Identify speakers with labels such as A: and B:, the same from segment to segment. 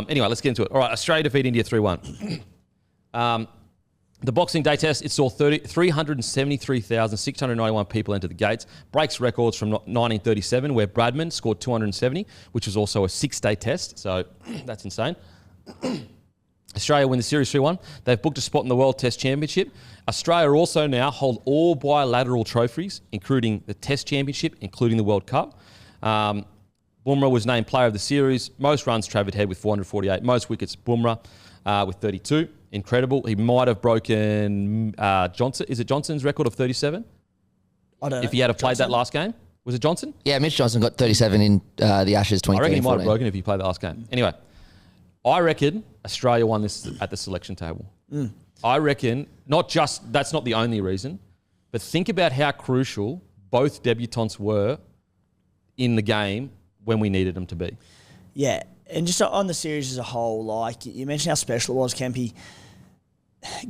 A: Anyway, let's get into it. All right, Australia defeat India 3-1. The Boxing Day test, it saw 373,691 people enter the gates. Breaks records from 1937, where Bradman scored 270, which was also a 6-day test. So that's insane. Australia win the series 3-1. They've booked a spot in the World Test Championship. Australia also now hold all bilateral trophies, including the Test Championship, including the World Cup. Bumrah was named Player of the Series. Most runs, Travis Head with 448. Most wickets, Bumrah with 32. Incredible. He might have broken Johnson. Is it Johnson's record of 37?
B: I don't know.
A: If he had have played that last game. Was it Johnson?
C: Yeah, Mitch Johnson got 37 in the Ashes 2013.
A: I reckon he might have broken if he played the last game. Anyway, I reckon Australia won this at the selection table. I reckon that's not the only reason, but think about how crucial both debutants were in the game when we needed them to be.
B: Yeah, and just on the series as a whole, like you mentioned how special it was, Kempy.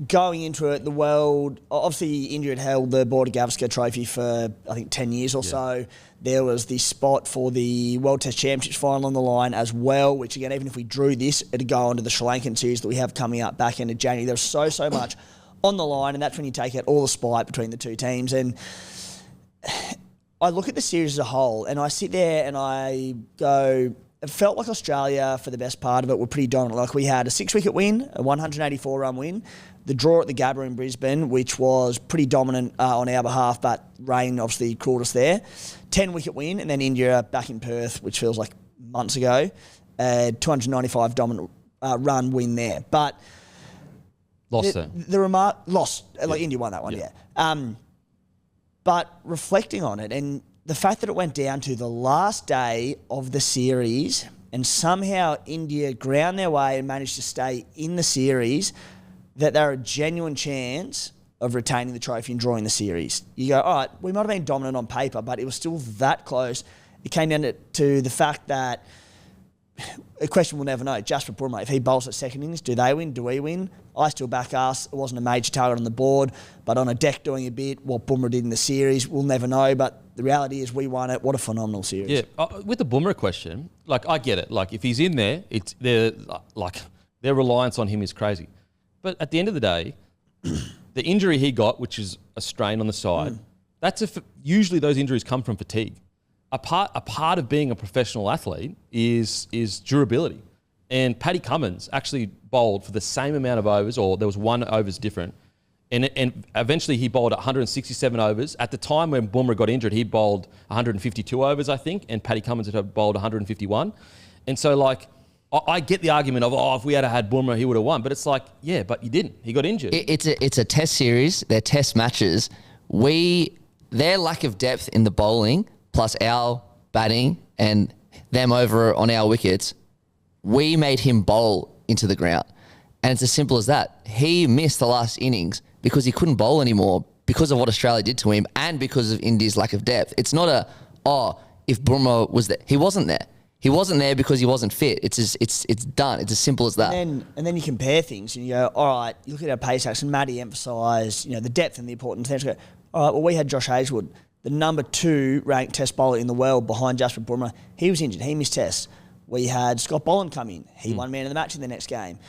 B: Going into it, the world, obviously India had held the Border Gavaskar Trophy for, I think, 10 years or so. There was the spot for the World Test Championships final on the line as well, which again, even if we drew this, it'd go on to the Sri Lankan series that we have coming up back end of January. There's so much on the line, and that's when you take out all the spite between the two teams. And I look at the series as a whole, and I sit there and I go, it felt like Australia, for the best part of it, were pretty dominant. Like we had a 6-wicket win, a 184-run win, the draw at the Gabba in Brisbane, which was pretty dominant on our behalf, but rain obviously caught us there. 10-wicket win, and then India back in Perth, which feels like months ago, 295 dominant run win there. But
A: lost.
B: Like India won that one, yeah. But reflecting on it, and the fact that it went down to the last day of the series and somehow India ground their way and managed to stay in the series, that they're a genuine chance of retaining the trophy and drawing the series. You go, all right, we might have been dominant on paper, but it was still that close. It came down to the fact that, a question we'll never know, Jasprit Bumrah, if he bowls at second innings, do they win? Do we win? I still back us. It wasn't a major target on the board, but on a deck doing a bit, what Bumrah did in the series, we'll never know. But the reality is we won it. What a phenomenal series.
A: Yeah, with the Bumrah question, like I get it. Like if he's in there, their reliance on him is crazy. But at the end of the day, the injury he got, which is a strain on the side, usually those injuries come from fatigue. A part of being a professional athlete is durability. And Paddy Cummins actually bowled for the same amount of overs, or there was one overs different. And eventually he bowled 167 overs. At the time when Bumrah got injured, he bowled 152 overs, I think, and Paddy Cummins had bowled 151. And so, like, I get the argument of, if we had Bumrah, he would have won. But it's like, yeah, but you didn't. He got injured.
C: It's a test series. They're test matches. Their lack of depth in the bowling, plus our batting and them over on our wickets, we made him bowl into the ground. And it's as simple as that. He missed the last innings because he couldn't bowl anymore because of what Australia did to him and because of India's lack of depth. It's not if Bumrah was there. He wasn't there. He wasn't there because he wasn't fit. It's done. It's as simple as that.
B: And then you compare things and you go, all right, you look at our pace action. Matty emphasised, the depth and the importance. All right, well, we had Josh Hazlewood, the number 2 ranked test bowler in the world behind Jasprit Bumrah. He was injured. He missed tests. We had Scott Boland come in. He won man of the match in the next game.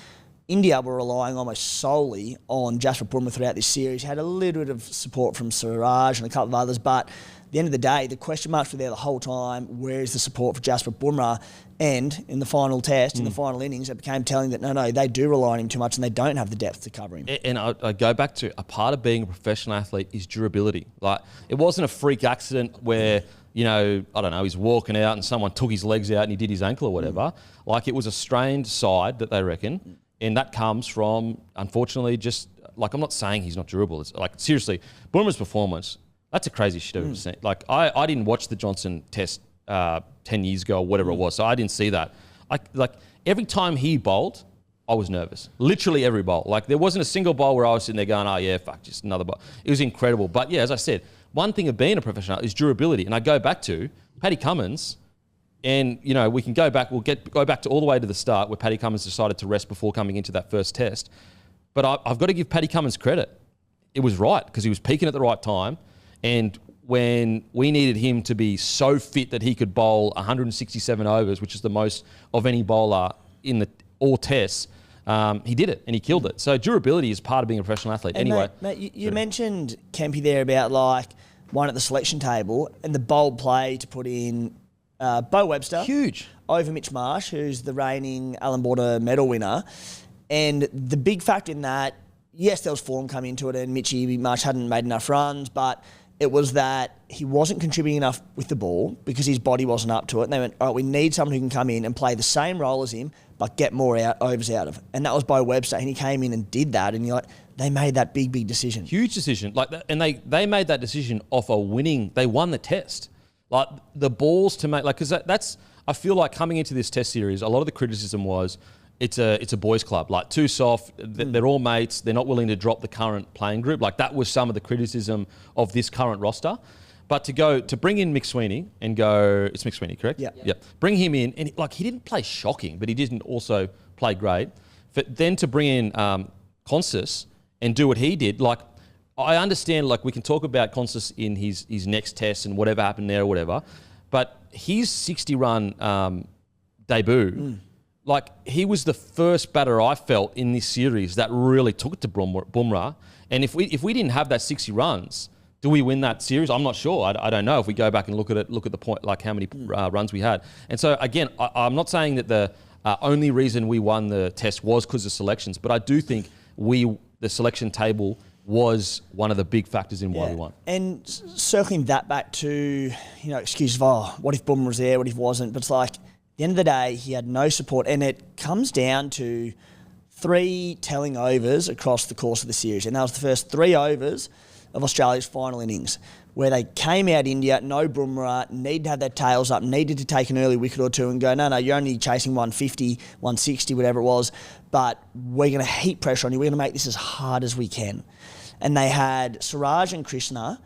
B: India were relying almost solely on Jasprit Bumrah throughout this series. Had a little bit of support from Siraj and a couple of others, but at the end of the day, the question marks were there the whole time. Where is the support for Jasprit Bumrah? And in the final test, in the final innings, it became telling that no, they do rely on him too much and they don't have the depth to cover him.
A: And I go back to a part of being a professional athlete is durability. Like, it wasn't a freak accident where, I don't know, he's walking out and someone took his legs out and he did his ankle or whatever. Like, it was a strained side that they reckon. And that comes from, unfortunately, just, like, I'm not saying he's not durable. It's like, seriously, Bumrah's performance, that's a crazy shit I've ever seen. Like, I didn't watch the Johnson test 10 years ago or whatever it was, so I didn't see that. Every time he bowled, I was nervous. Literally every bowl. Like, there wasn't a single bowl where I was sitting there going, oh yeah, fuck, just another bowl. It was incredible. But yeah, as I said, one thing of being a professional is durability. And I go back to Paddy Cummins, and we can go back, go back to all the way to the start where Paddy Cummins decided to rest before coming into that first test. But I've got to give Paddy Cummins credit. It was right, because he was peaking at the right time. And when we needed him to be so fit that he could bowl 167 overs, which is the most of any bowler in the all tests, he did it and he killed it. So durability is part of being a professional athlete.
B: And
A: anyway,
B: mate, you mentioned Kempy there about like one at the selection table and the bold play to put in Bo Webster.
A: huge.
B: Over Mitch Marsh, who's the reigning Allan Border medal winner. And the big factor in that, yes, there was form come into it and Mitchy Marsh hadn't made enough runs, but it was that he wasn't contributing enough with the ball because his body wasn't up to it. And they went, all right, we need someone who can come in and play the same role as him, but get more overs out of it. And that was Bo Webster. And he came in and did that. And you're like, they made that big decision.
A: Huge decision. Like that, and they made that decision off a winning. They won the test. Like the balls to make, like, because that's, I feel like coming into this test series, a lot of the criticism was it's a boys' club, like too soft. They're all mates. They're not willing to drop the current playing group. Like that was some of the criticism of this current roster. But to bring in McSweeney and go, it's McSweeney, correct?
B: Yeah.
A: Yeah. Bring him in, and like he didn't play shocking, but he didn't also play great. But then to bring in Constas and do what he did, like I understand, like we can talk about Constas in his next test and whatever happened there or whatever, but his 60-run debut, like he was the first batter I felt in this series that really took it to Bumrah. And if we didn't have that 60 runs, do we win that series? I'm not sure. I don't know if we go back and look at the point, like how many runs we had. And so again, I'm not saying that the only reason we won the test was because of selections, but I do think the selection table was one of the big factors in why we won.
B: And circling that back to, excuses of, what if Bumrah was there, what if he wasn't? But it's like, at the end of the day, he had no support. And it comes down to 3 telling overs across the course of the series. And that was the first 3 overs of Australia's final innings, where they came out India, no Bumrah, needed to have their tails up, needed to take an early wicket or two and go, no, you're only chasing 150, 160, whatever it was, but we're going to heap pressure on you. We're going to make this as hard as we can. And they had Siraj and Krishna.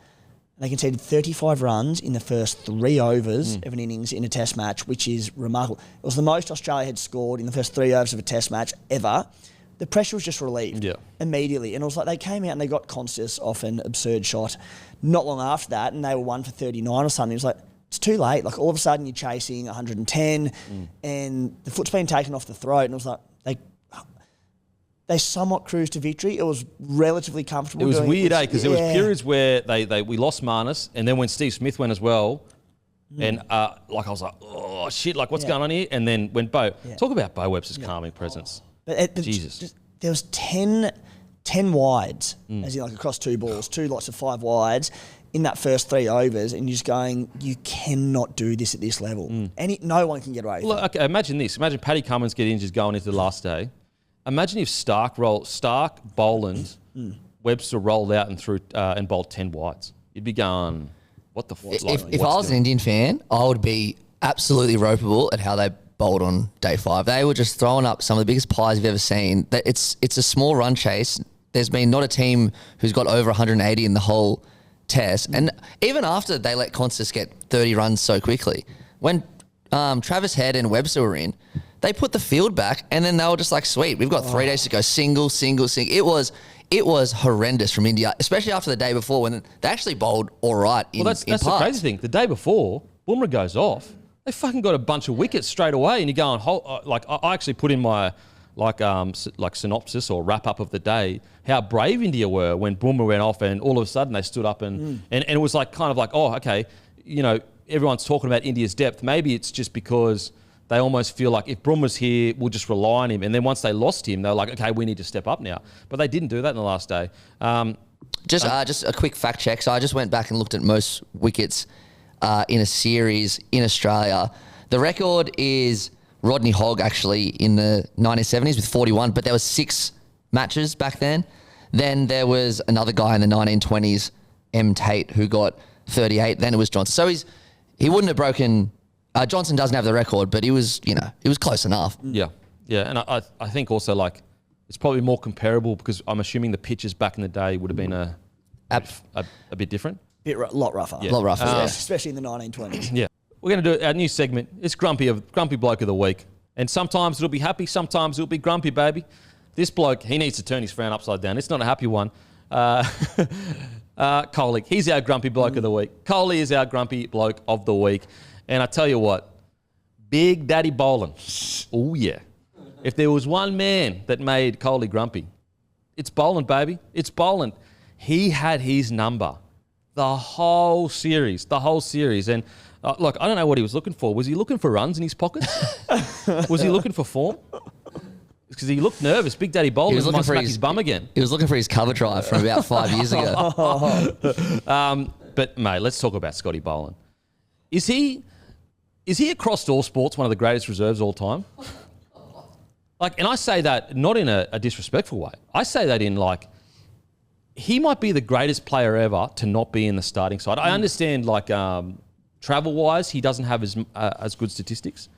B: They conceded 35 runs in the first 3 overs of an innings in a test match, which is remarkable. It was the most Australia had scored in the first 3 overs of a test match ever. The pressure was just relieved immediately. And it was like they came out and they got Constas off an absurd shot not long after that, and they were 1 for 39 or something. It was like, it's too late. Like all of a sudden you're chasing 110 and the foot's been taken off the throat, and it was like they somewhat cruised to victory. It was relatively comfortable.
A: It was weird, because there was periods where we lost Marnus, and then when Steve Smith went as well, and like I was like, oh shit, like what's going on here? And then when talk about Bo Webster's calming presence.
B: But
A: Jesus.
B: There was 10 wides, as in like across 2 balls, 2 lots of 5 wides in that first 3 overs, and you're just going, you cannot do this at this level. No one can get away with it.
A: Look, okay, imagine this. Imagine Paddy Cummins get injured going into the last day. Imagine if Stark, Boland, Webster rolled out and threw and bowled 10 wides. You'd be going, what the fuck?
C: If I was an Indian fan, I would be absolutely ropeable at how they bowled on day 5. They were just throwing up some of the biggest pies you've ever seen. It's a small run chase. There's been not a team who's got over 180 in the whole test. And even after they let Constas get 30 runs so quickly, when Travis Head and Webster were in, they put the field back, and then they were just like, sweet, we've got 3 days to go. Single. It was horrendous from India, especially after the day before when they actually bowled all right in
A: that's
C: parts.
A: the crazy thing. The day before, Bumrah goes off. They fucking got a bunch of wickets straight away, and you're going, like I actually put in my like synopsis or wrap up of the day how brave India were when Bumrah went off, and all of a sudden they stood up and it was like kind of like, oh, okay, everyone's talking about India's depth. Maybe it's just because they almost feel like if Bumrah's here, we'll just rely on him. And then once they lost him, they were like, okay, we need to step up now. But they didn't do that in the last day.
C: Just a quick fact check. So I just went back and looked at most wickets in a series in Australia. The record is Rodney Hogg, actually, in the 1970s with 41, but there was 6 matches back then. Then there was another guy in the 1920s, M. Tate, who got 38. Then it was Johnson. So he wouldn't have broken... Johnson doesn't have the record, but he was close enough.
A: Yeah. And I think also, like, it's probably more comparable because I'm assuming the pitches back in the day would have been a bit different.
B: Lot rougher.
C: Yeah. Lot rougher,
B: especially in the 1920s.
A: Yeah. We're going to do our new segment. It's Grumpy Bloke of the Week. And sometimes it'll be happy, sometimes it'll be grumpy, baby. This bloke, he needs to turn his frown upside down. It's not a happy one. Coley, he's our Grumpy Bloke of the Week. Coley is our Grumpy Bloke of the Week. And I tell you what, Big Daddy Boland. Oh, yeah. If there was one man that made Coley grumpy, it's Boland, baby. It's Boland. He had his number the whole series. And look, I don't know what he was looking for. Was he looking for runs in his pockets? Was he looking for form? Because he looked nervous. Big Daddy Boland might smack his bum again.
C: He was looking for his cover drive from about 5 years ago.
A: But, mate, let's talk about Scotty Boland. Is he across all sports one of the greatest reserves of all time? Like, and I say that not in a disrespectful way. I say that in like, he might be the greatest player ever to not be in the starting side. I understand, like, travel-wise, he doesn't have as good statistics.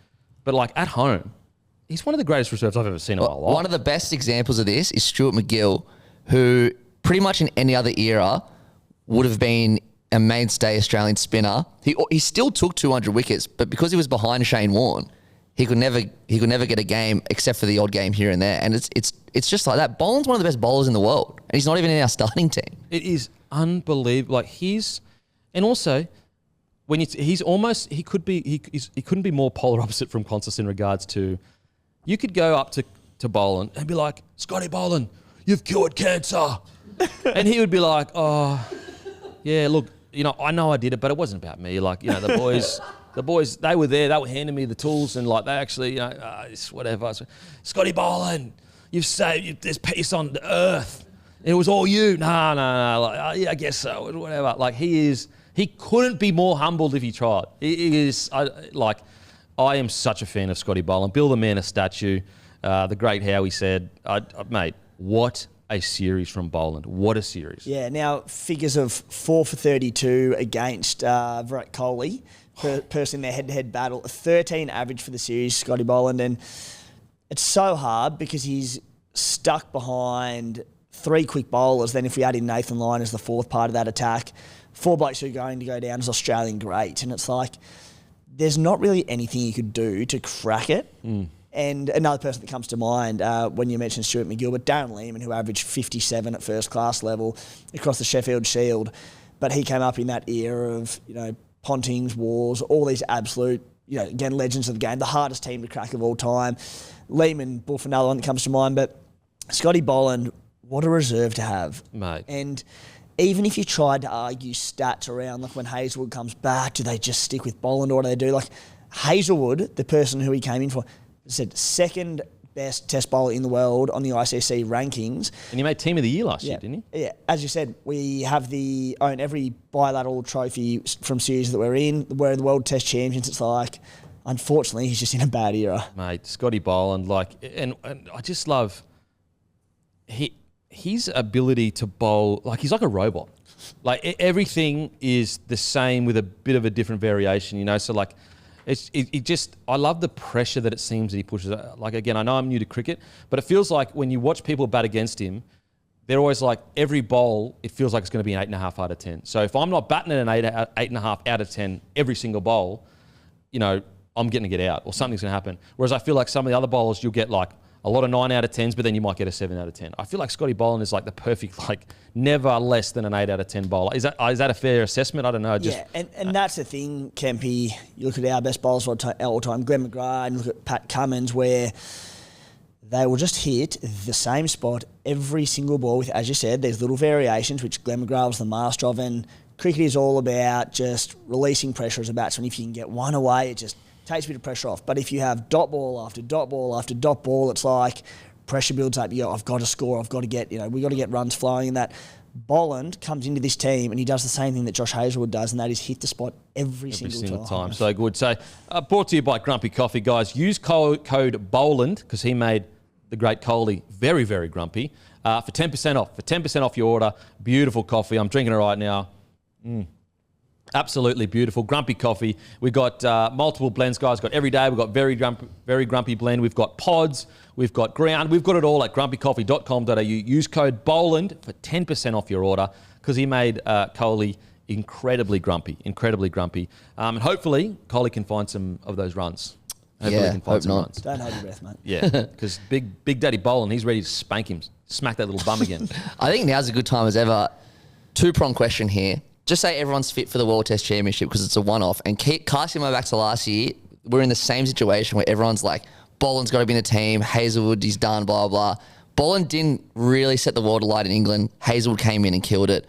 A: But, like, at home, he's one of the greatest reserves I've ever seen in my life.
C: One of the best examples of this is Stuart McGill, who pretty much in any other era would have been a mainstay Australian spinner. He still took 200 wickets, but because he was behind Shane Warne, he could never get a game except for the odd game here and there. And it's just like that. Boland's one of the best bowlers in the world, and he's not even in our starting team.
A: It is unbelievable. Like and also when he couldn't be more polar opposite from Constance in regards to, you could go up to Boland and be like, Scotty Boland, you've cured cancer. And he would be like, oh, yeah, look, I know I did it, but it wasn't about me. Like, the boys, they were there, they were handing me the tools, and like, they actually, it's whatever. Scotty Boland, you've saved, there's peace on the earth. It was all you. No. Like, yeah, I guess so, whatever. Like, he couldn't be more humbled if he tried. He is, I am such a fan of Scotty Boland. Build a man a statue. The great Howie said, mate, what a series from Boland. What a series.
B: Yeah, now figures of 4 for 32 against Virat Kohli, person in their head-to-head battle. A 13 average for the series, Scotty Boland. And it's so hard because he's stuck behind 3 quick bowlers. Then if we add in Nathan Lyon as the fourth part of that attack, 4 blokes who are going to go down as Australian greats. And it's like, there's not really anything you could do to crack it. And another person that comes to mind when you mentioned Stuart McGill, but Darren Lehman, who averaged 57 at first class level across the Sheffield Shield. But he came up in that era of, Pontings, Wars, all these absolute, again, legends of the game, the hardest team to crack of all time. Lehman, Buff, another one that comes to mind. But Scotty Boland, what a reserve to have.
A: Mate.
B: And even if you tried to argue stats around, like when Hazlewood comes back, do they just stick with Boland or what do they do? Like Hazlewood, the person who he came in for, said second best test bowler in the world on the ICC rankings.
A: And he made team of the year last year, didn't he?
B: Yeah. As you said, we own every bilateral trophy from series that we're in. We're the World Test Champions. It's like, unfortunately, he's just in a bad era.
A: Mate, Scotty Boland, and I just love his ability to bowl. Like, he's like a robot. Like, everything is the same with a bit of a different variation, So, like, I love the pressure that it seems that he pushes. Like, again, I know I'm new to cricket, but it feels like when you watch people bat against him, they're always like, every bowl, it feels like it's going to be an 8.5 out of 10. So if I'm not batting at an 8.5 out of 10 every single bowl, I'm getting to get out or something's going to happen. Whereas I feel like some of the other bowlers, you'll get like a lot of 9 out of 10s, but then you might get a 7 out of 10. I feel like Scotty Boland is like the perfect, never less than an 8 out of 10 bowler. Is that a fair assessment? I don't know.
B: And that's the thing, Kempy. You look at our best bowlers all time, Glenn McGrath, and look at Pat Cummins, where they will just hit the same spot every single ball with, as you said, there's little variations, which Glenn McGrath was the master of. And cricket is all about just releasing pressure as a batsman. If you can get one away, it just takes a bit of pressure off. But if you have dot ball after dot ball after dot ball, it's like pressure builds up. You go, I've got to score. I've got to get, we've got to get runs flowing. And that Boland comes into this team and he does the same thing that Josh Hazlewood does, and that is hit the spot every single time.
A: So good. So brought to you by Grumpy Coffee, guys. Use code Boland because he made the great Coley very, very grumpy for 10% off. For 10% off your order. Beautiful coffee. I'm drinking it right now. Absolutely beautiful. Grumpy coffee. We've got multiple blends, guys. We've got every day. We've got very grumpy blend. We've got pods. We've got ground. We've got it all at grumpycoffee.com.au. Use code Boland for 10% off your order because he made Coley incredibly grumpy. And hopefully, Coley can find some of those runs. Hopefully he can find some runs.
B: Don't hold your breath, mate.
A: Yeah, because Big Daddy Boland, he's ready to spank him. Smack that little bum again.
C: I think now's a good time as ever. 2-prong question here. Just say everyone's fit for the World Test Championship because it's a one-off. And casting my back to last year, we're in the same situation where everyone's like, Boland's got to be in the team. Hazlewood, he's done, blah, blah. Boland didn't really set the world alight in England. Hazlewood came in and killed it.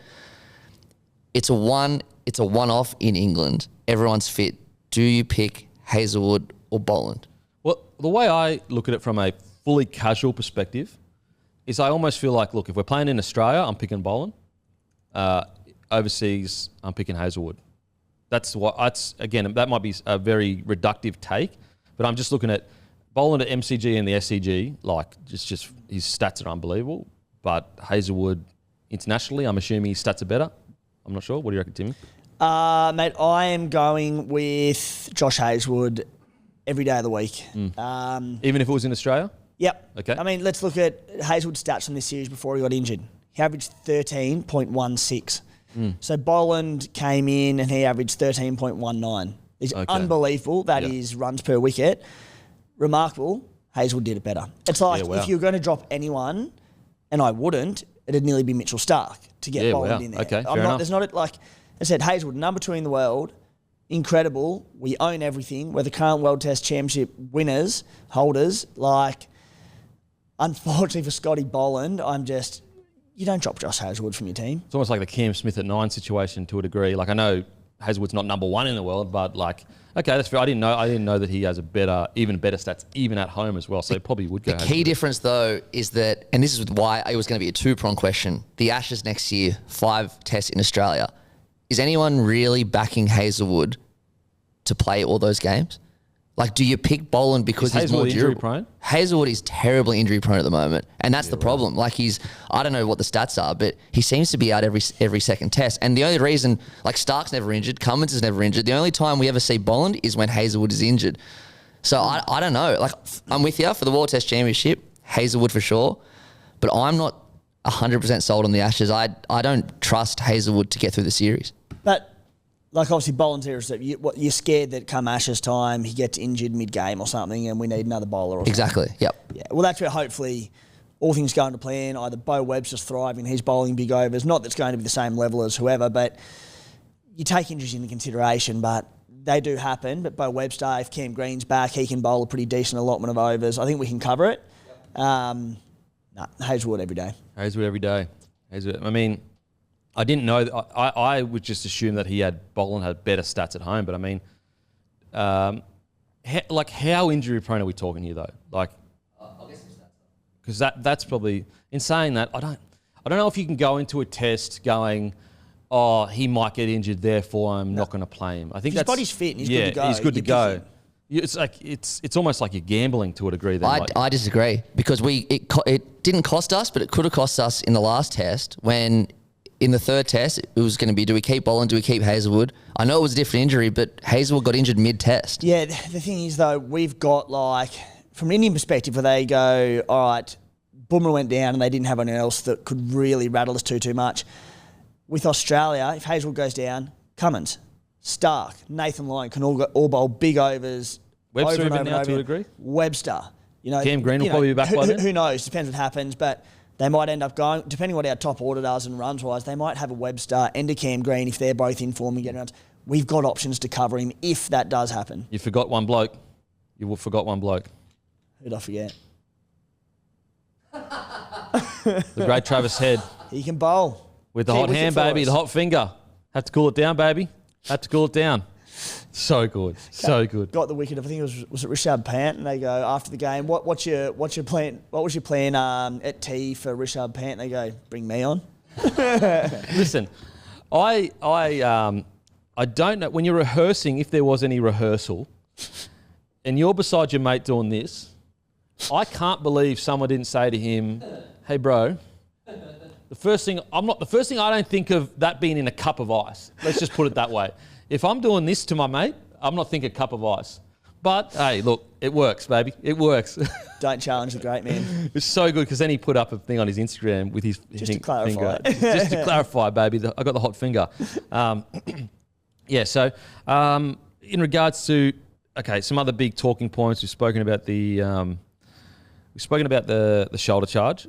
C: It's a one-off in England. Everyone's fit. Do you pick Hazlewood or Boland?
A: Well, the way I look at it from a fully casual perspective is I almost feel like, look, if we're playing in Australia, I'm picking Boland. Overseas, I'm picking Hazlewood. Again, that might be a very reductive take, but I'm just looking at Boland at MCG and the SCG, like just his stats are unbelievable. But Hazlewood internationally, I'm assuming his stats are better. I'm not sure. What do you reckon, Timmy?
B: Mate, I am going with Josh Hazlewood every day of the week.
A: Even if it was in Australia?
B: Yep.
A: Okay.
B: I mean, let's look at Hazlewood's stats from this series before he got injured. He averaged 13.16. So Boland came in and he averaged 13.19. It's unbelievable. That is runs per wicket. Remarkable. Hazlewood did it better. It's like if you're going to drop anyone, and I wouldn't, it'd nearly be Mitchell Starc to get Boland in there.
A: Okay, fair enough.
B: There's not like I said, Hazlewood, number 2 in the world, incredible. We own everything. We're the current World Test Championship holders. Like, unfortunately for Scotty Boland, you don't drop Josh Hazlewood from your team.
A: It's almost like the Cam Smith at 9 situation to a degree. Like, I know Hazlewood's not number 1 in the world, but like, okay, that's fair. I didn't know that he has even better stats, even at home as well. So he probably would go.
C: The key difference, though, is that, and this is why it was going to be a two-pronged question. The Ashes next year, 5 tests in Australia. Is anyone really backing Hazlewood to play all those games? Like, do you pick Boland because he's more
A: injury prone?
C: Hazlewood is terribly injury prone at the moment, and that's the problem. Like, I don't know what the stats are, but he seems to be out every second test. And the only reason, like, Stark's never injured, Cummins is never injured. The only time we ever see Boland is when Hazlewood is injured. So I don't know. Like, I'm with you for the World Test Championship, Hazlewood for sure, but I'm not 100% sold on the Ashes. I don't trust Hazlewood to get through the series.
B: But like, obviously, Boland's here is that you're scared that come Ashes time, he gets injured mid-game or something and we need another bowler or something.
C: Exactly, yep.
B: Yeah, well, that's where hopefully all things going to plan. Either Bo Webster's thriving, he's bowling big overs. Not that it's going to be the same level as whoever, but you take injuries into consideration, but they do happen. But Bo Webster, if Cam Green's back, he can bowl a pretty decent allotment of overs. I think we can cover it. Hazlewood every day.
A: Hazlewood every day. I mean, I didn't know. I would just assume that Boland had better stats at home. But I mean, how injury prone are we talking here though? Like, I'll get some stats. Because that's probably, in saying that, I don't know if you can go into a test going, oh, he might get injured, therefore I'm not going to play him. I think
B: his body's fit and he's good to go.
A: He's good to go. It's like it's almost like you're gambling to a degree. Then
C: I disagree because it didn't cost us, but it could have cost us in the last test when. In the third test, it was going to be, do we keep Boland, do we keep Hazlewood? I know it was a different injury, but Hazlewood got injured mid-test.
B: Yeah, the thing is, though, we've got, like, from an Indian perspective, where they go, all right, Bumrah went down and they didn't have anyone else that could really rattle us too much. With Australia, if Hazlewood goes down, Cummins, Stark, Nathan Lyon can all bowl big overs.
A: Webster
B: over
A: even now to a degree?
B: Webster.
A: Cam Green will probably be back by then?
B: Who knows? Depends what happens, but they might end up going, depending what our top order does and runs-wise, they might have a Webster and a Cam Green if they're both in form and getting runs. We've got options to cover him if that does happen.
A: You forgot one bloke. Forgot one bloke.
B: Who'd I forget?
A: The great Travis Head.
B: He can bowl.
A: With the hot hand, baby, the hot finger. Have to cool it down, baby. Have to cool it down. So good, so good.
B: Got the wicket. I think it was Rishabh Pant, and they go after the game. What's your plan? What was your plan at tea for Rishabh Pant? And they go, bring me on.
A: Listen, I don't know when you're rehearsing if there was any rehearsal, and you're beside your mate doing this. I can't believe someone didn't say to him, "Hey, bro." The first thing I don't think of that being in a cup of ice. Let's just put it that way. If I'm doing this to my mate, I'm not thinking cup of ice. But, hey, look, it works, baby. It works.
B: Don't challenge the great man.
A: It's so good because then he put up a thing on his Instagram with his
B: to clarify
A: finger. Just to clarify, baby, I got the hot finger. So in regards to, some other big talking points. We've spoken about the shoulder charge.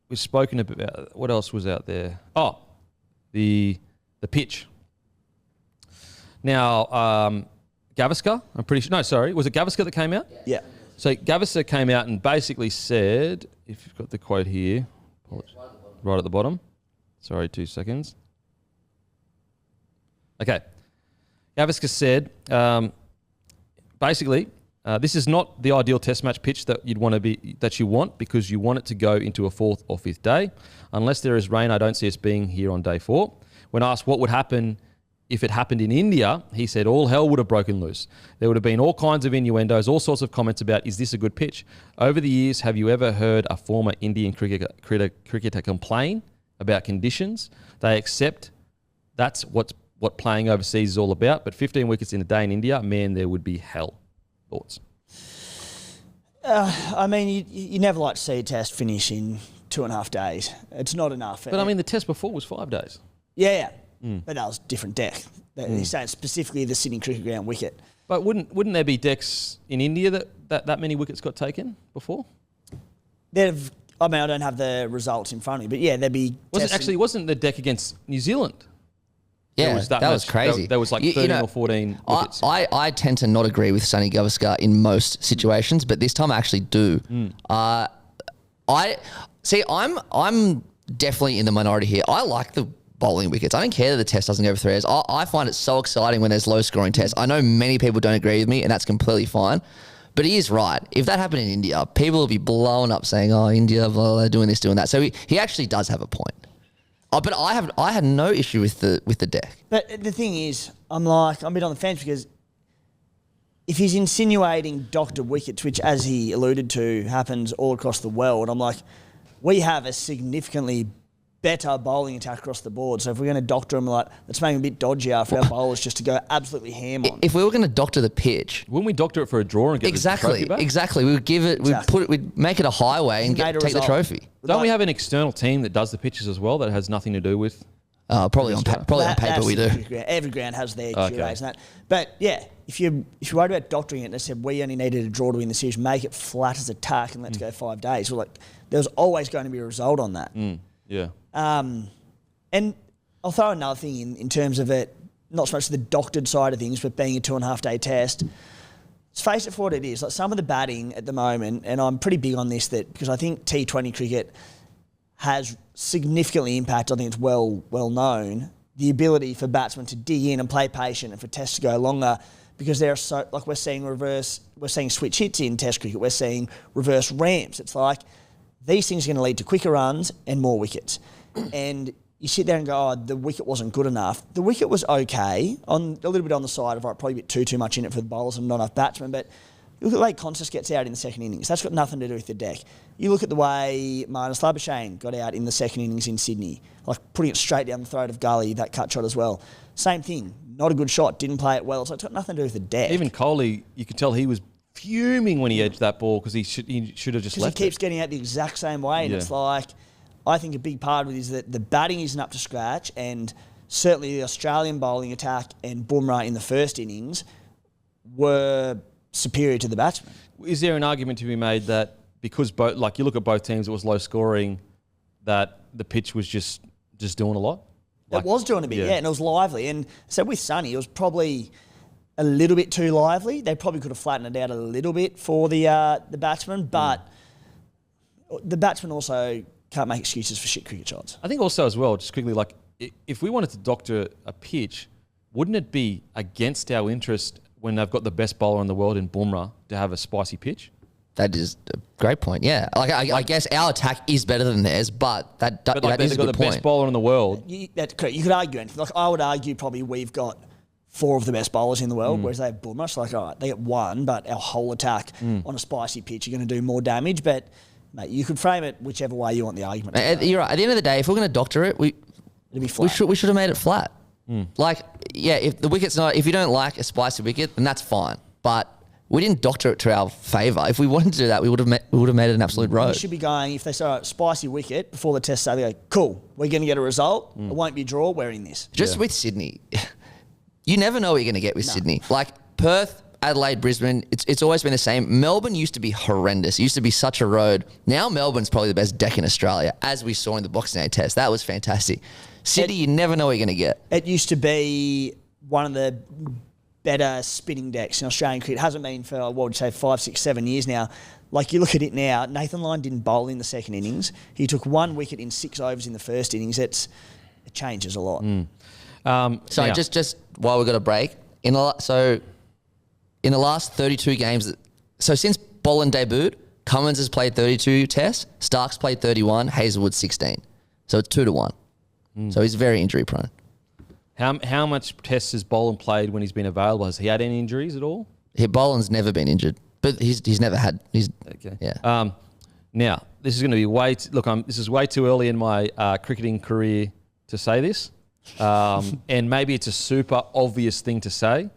A: We've spoken about, what else was out there? Oh, the pitch. Now, Gavaskar, I'm pretty sure. No, sorry. Was it Gavaskar that came out?
B: Yeah.
A: So Gavaskar came out and basically said, if you've got the quote here, right at the bottom. Sorry, 2 seconds. Okay. Gavaskar said, basically, this is not the ideal test match pitch that you want because you want it to go into a 4th or 5th day. Unless there is rain, I don't see us being here on day 4. When asked what would happen if it happened in India, he said all hell would have broken loose. There would have been all kinds of innuendos, all sorts of comments about, is this a good pitch? Over the years, have you ever heard a former Indian cricketer complain about conditions? They accept that's what playing overseas is all about. But 15 wickets in a day in India, man, there would be hell. Thoughts?
B: I mean, you never like to see a test finish in 2.5 days. It's not enough.
A: But I mean, the test before was 5 days.
B: Yeah. But that was different deck. He's saying specifically the Sydney Cricket Ground wicket.
A: But wouldn't there be decks in India that many wickets got taken before?
B: I mean, I don't have the results in front of me, but yeah, there'd be...
A: Wasn't the deck against New Zealand?
C: Yeah, that was crazy.
A: There was like 13 or 14 wickets.
C: I tend to not agree with Sonny Gavaskar in most situations, but this time I actually do. I'm definitely in the minority here. I like the bowling wickets. I don't care that the test doesn't go for 3 days. I find it so exciting when there's low scoring tests. I know many people don't agree with me, and that's completely fine. But he is right. If that happened in India, people will be blowing up saying, "Oh, India, blah, blah, doing this, doing that." So he actually does have a point. But I had no issue with the deck.
B: But the thing is, I'm a bit on the fence because if he's insinuating doctored wickets, which as he alluded to happens all across the world, I'm like, we have a significantly better bowling attack across the board. So if we're going to doctor them, let's make them a bit dodgier for our bowlers just to go absolutely ham on.
C: If we were going to doctor the pitch,
A: wouldn't we doctor it for a draw and get the trophy back?
C: Exactly. We would give it. We'd make it a highway and take the trophy.
A: Don't we have an external team that does the pitches as well that has nothing to do with?
C: Probably on paper we do.
B: Every ground has their QAs and that. But yeah, if you're worried about doctoring it and they said we only needed a draw to win the series, make it flat as a tack and let's go 5 days. Well, there's always going to be a result on that.
A: Yeah.
B: And I'll throw another thing in terms of it, not so much the doctored side of things, but being a 2.5 day test. Let's face it for what it is. Like some of the batting at the moment, and I'm pretty big on this because I think T20 cricket has significantly impacted, I think it's well known, the ability for batsmen to dig in and play patient and for tests to go longer because there are so, like we're seeing switch hits in test cricket, we're seeing reverse ramps. It's like these things are going to lead to quicker runs and more wickets. And you sit there and go, oh, the wicket wasn't good enough. The wicket was okay, a little bit on the side of probably a bit too much in it for the bowlers and not enough batsmen, but you look at the way Constance gets out in the second innings. That's got nothing to do with the deck. You look at the way Marnus Labuschagne got out in the second innings in Sydney, like putting it straight down the throat of Gully, that cut shot as well. Same thing, not a good shot, didn't play it well, so it's got nothing to do with the deck.
A: Even Kohli, you could tell he was fuming when he edged that ball because he should have just left it.
B: He keeps getting out the exact same way, and it's like, I think a big part of it is that the batting isn't up to scratch, and certainly the Australian bowling attack and Bumrah in the first innings were superior to the batsmen.
A: Is there an argument to be made that because both, like you look at both teams, it was low scoring, that the pitch was just doing a lot?
B: It was doing a bit, and it was lively. And so with Sonny, it was probably a little bit too lively. They probably could have flattened it out a little bit for the batsmen, but the batsmen also can't make excuses for shit cricket shots.
A: I think also as well, just quickly, like if we wanted to doctor a pitch, wouldn't it be against our interest when they've got the best bowler in the world in Bumrah to have a spicy pitch?
C: That is a great point. Yeah, I guess our attack is better than theirs, but that is a good point.
A: They've got the best bowler in the world.
B: That's correct. You could argue anything. Like I would argue probably we've got 4 of the best bowlers in the world, whereas they have Bumrah. So like, all right, they get 1, but our whole attack on a spicy pitch are going to do more damage. But mate, you could frame it whichever way you want the argument.
C: You're right. At the end of the day, if we're going to doctor it,
B: it'd be flat.
C: We should have made it flat. Like, yeah, if the wicket's not, if you don't like a spicy wicket, then that's fine. But we didn't doctor it to our favour. If we wanted to do that, we would have made it an absolute road.
B: You should be going, if they say spicy wicket before the test start, they go, cool, we're going to get a result. It won't be a draw. We're in this.
C: Just with Sydney, you never know what you're going to get with Sydney. Like Perth, Adelaide, Brisbane, it's always been the same. Melbourne used to be horrendous. It used to be such a road. Now Melbourne's probably the best deck in Australia, as we saw in the Boxing Day test. That was fantastic. Sydney, you never know what you're going to get.
B: It used to be one of the better spinning decks in Australian cricket. It hasn't been for, what would you say, 5, 6, 7 years now. Like, you look at it now, Nathan Lyon didn't bowl in the second innings. He took 1 wicket in 6 overs in the first innings. It changes a lot.
C: Sorry, just while we've got a break. In the last 32 games, so since Boland debuted, Cummins has played 32 tests, Stark's played 31, Hazlewood 16. So it's 2-1. So he's very injury prone.
A: How much tests has Boland played when he's been available? Has he had any injuries at all?
C: Boland's never been injured, but he's never had.
A: Okay.
C: Yeah.
A: Now this is going to be this is way too early in my cricketing career to say this, and maybe it's a super obvious thing to say,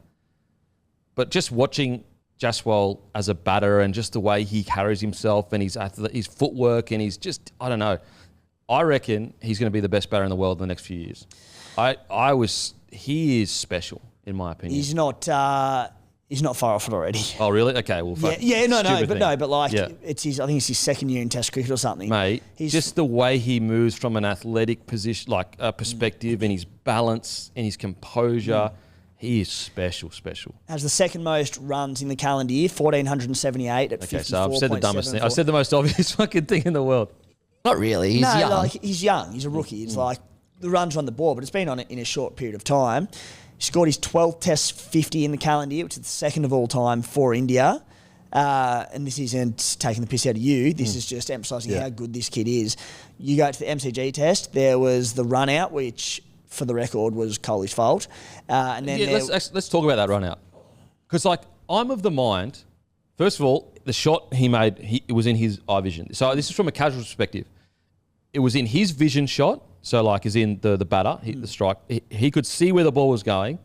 A: but just watching Jasprit as a batter and just the way he carries himself and his footwork and he's just, I don't know. I reckon he's going to be the best batter in the world in the next few years. He is special in my opinion.
B: He's not far off it already.
A: Oh really? Okay, well,
B: but I think it's his second year in Test cricket or something.
A: Mate, he's just the way he moves from an athletic position, like a perspective, and his balance and his composure. He is special.
B: Has the second most runs in the calendar year, 1,478 at 54.7.
A: So I've said the dumbest thing. I've said the most obvious fucking thing in the world.
C: Not really. He's young.
B: Like, he's young. He's a rookie. It's like the runs on the board, but it's been on it in a short period of time. He scored his 12th Test 50 in the calendar year, which is the second of all time for India. And this isn't taking the piss out of you. This is just emphasising how good this kid is. You go to the MCG Test. There was the run out, which, for the record, was Kohli's fault. And then
A: let's talk about that run out. Because, I'm of the mind, first of all, the shot he made, it was in his eye vision. So this is from a casual perspective. It was in his vision shot. So, as in the batter, the strike. He could see where the ball was going.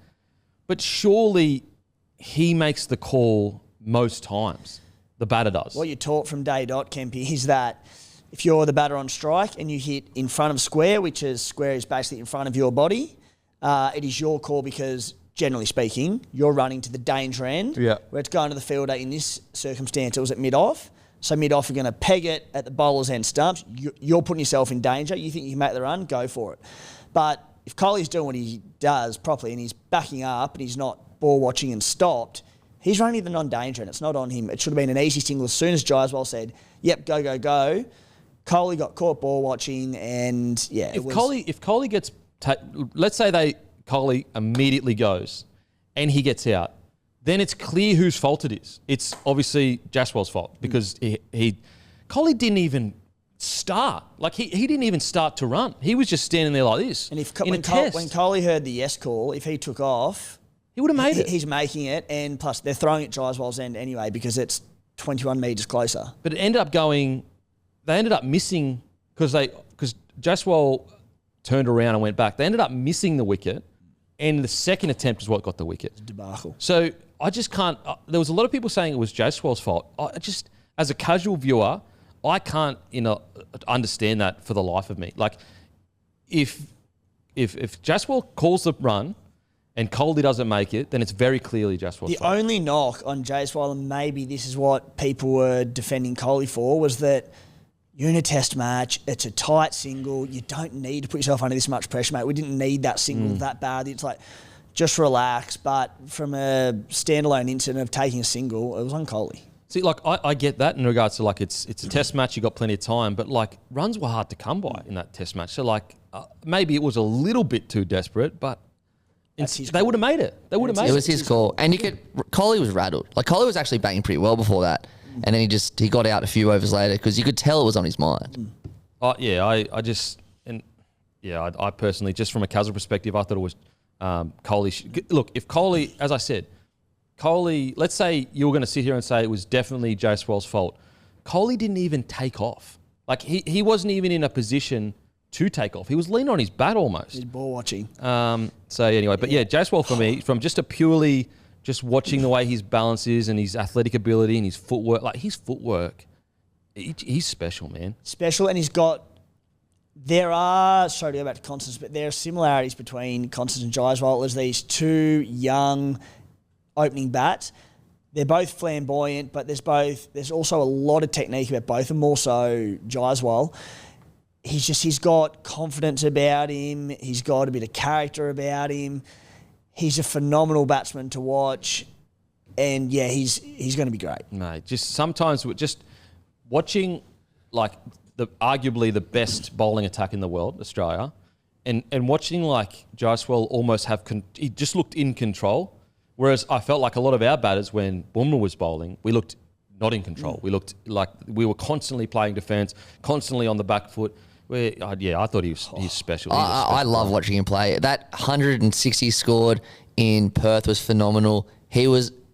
A: But surely he makes the call most times. The batter does.
B: What you taught from day dot, Kempy, is that if you're the batter on strike and you hit in front of square, which is square is basically in front of your body, it is your call because, generally speaking, you're running to the danger end.
A: Yeah.
B: Where it's going to the fielder. In this circumstance, it was at mid-off. So mid-off, you're going to peg it at the bowler's end stumps. You're putting yourself in danger. You think you can make the run, go for it. But if Kohli's doing what he does properly and he's backing up and he's not ball watching and stopped, he's running the non-danger and it's not on him. It should have been an easy single as soon as Jasprit said, yep, go, go, go. Kohli got caught ball watching and,
A: If Kohli gets... let's say Kohli immediately goes and he gets out, then it's clear whose fault it is. It's obviously Jasprit's fault because Kohli didn't even start. He didn't even start to run. He was just standing there like this.
B: And when Kohli heard the yes call, if he took off,
A: he would have made it.
B: He's making it, and plus they're throwing at Jasprit's end anyway because it's 21 metres closer.
A: But it ended up going. They ended up missing because Jasprit turned around and went back. They ended up missing the wicket, and the second attempt is what got the wicket.
B: It's a debacle. So
A: I just can't. There was a lot of people saying it was Jasprit's fault. I just, as a casual viewer, I can't understand that for the life of me. If Jasprit calls the run and Kohli doesn't make it, then it's very clearly Jasprit's fault.
B: The only knock on Jasprit, and maybe this is what people were defending Kohli for, was that you're in a Test match. It's a tight single. You don't need to put yourself under this much pressure, mate. We didn't need that single that bad. It's just relax. But from a standalone incident of taking a single, it was on Kohli.
A: See, I get that in regards to it's a Test match. You got plenty of time, but runs were hard to come by in that Test match. So maybe it was a little bit too desperate, but they would have made it. They would have made it.
C: It was his call, and Kohli was rattled. Kohli was actually batting pretty well before that. And then he got out a few overs later because you could tell it was on his mind.
A: I personally, just from a casual perspective, I thought it was Kohli. Look, if Kohli, as I said, let's say you were going to sit here and say it was definitely Jasprit's fault. Kohli didn't even take off. He wasn't even in a position to take off. He was leaning on his bat almost.
B: He's ball watching.
A: So anyway, but Jasprit for me, from just a purely... just watching the way his balance is and his athletic ability and his footwork, he's special, man.
B: Special, and sorry to go back to Constance, but there are similarities between Constance and Jasprit. There's these two young opening bats. They're both flamboyant, but there's also a lot of technique about both of them, more so Jasprit. He's got confidence about him. He's got a bit of character about him. He's a phenomenal batsman to watch. And, yeah, he's going to be great.
A: Mate, just sometimes just watching, like, arguably the best bowling attack in the world, Australia, and watching, like, Jaiswal almost he just looked in control, whereas I felt like a lot of our batters, when Bumrah was bowling, we looked not in control. We looked like we were constantly playing defence, constantly on the back foot. I thought he's special.
C: I love watching him play. That 160 scored in Perth was phenomenal. He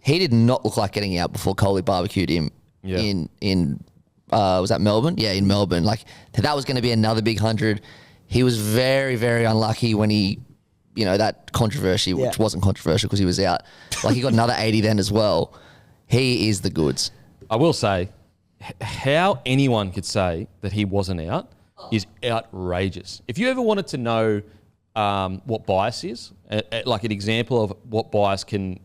C: did not look like getting out before Coley barbecued him in was that Melbourne? Yeah, in Melbourne. Like, that was going to be another big 100. He was very, very unlucky when he, that controversy, which wasn't controversial because he was out. Like, he got another 80 then as well. He is the goods.
A: I will say, how anyone could say that he wasn't out is outrageous. If you ever wanted to know what bias is, like an example of what bias can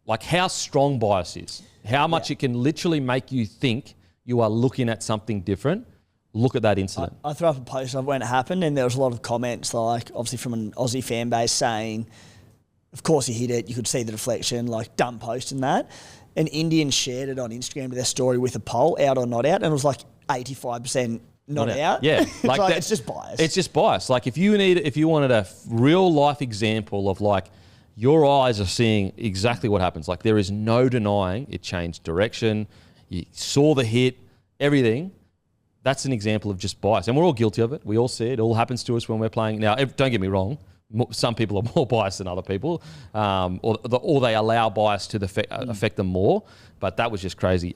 A: like how strong bias is, how much it can literally make you think you are looking at something different, look at that incident.
B: I threw up a post of when it happened, and there was a lot of comments, like, obviously from an Aussie fan base saying, of course he hit it, you could see the deflection, like, dumb post and that. An Indian shared it on Instagram to their story with a poll, out or not out, and it was like 85% not out.
A: Yeah.
B: Like it's just bias.
A: It's just bias. Like, if you wanted a real life example of, like, your eyes are seeing exactly what happens. Like, there is no denying it changed direction. You saw the hit, everything. That's an example of just bias. And we're all guilty of it. We all see it. It all happens to us when we're playing. Now, don't get me wrong. Some people are more biased than other people, or they allow bias to affect them more. But that was just crazy.